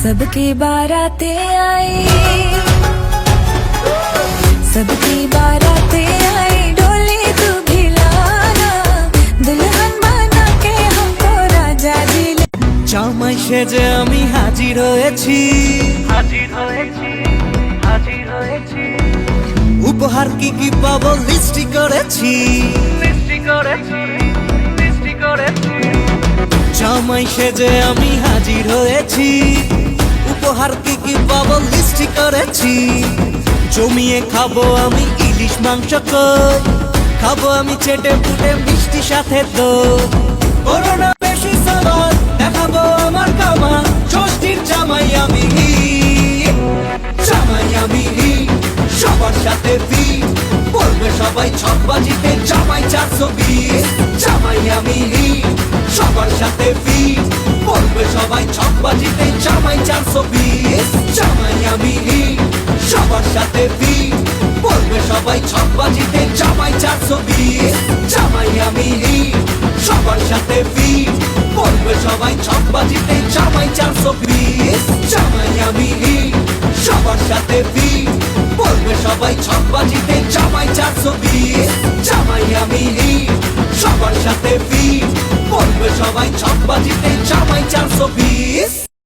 सबकी बारातें आई, सबकी बारातें आई, डोली तू भी लाना, दुल्हन बना के हमको राजा जी ले। জামাই সেজে আমি হাজির হয়েছি, উপহার কি কি পাবো লিস্টি করেছি। জামাই সেজে আমি হাজির হয়েছি, উপহার কি কি পাবো লিস্টি করেছি। জমিয়ে খাবো আমি ইলিশ মাংস কই, খাবো আমি চেটে পুটে মিষ্টি সাথে দই। করোনা বেশি সাবান দেখাবো আমার কামা, ষষ্ঠীর জামাই আমি, জামাই আমি সবার সাথে ফিট, বলবে সবাই ছকবাজিতে জামাই 420। জামাই আমি সবার সাথে ফিট, বলবে সবাই ছকবাজিতে জামাই 420। জামাই আমি সবার সাথে ফিট, বলবে সবাই ছকবাজিতে জামাই 420। জামাই আমি সবার সাথে ফিট, বলবে সবাই ছকবাজিতে জামাই 420। জামাই আমি সবার সাথে ফিট, বলবে সবাই ছকবাজিতে জামাই 420। জামাই আমি সবার সাথে ফিট, বলবে সবাই ছকবাজিতে জামাই 420।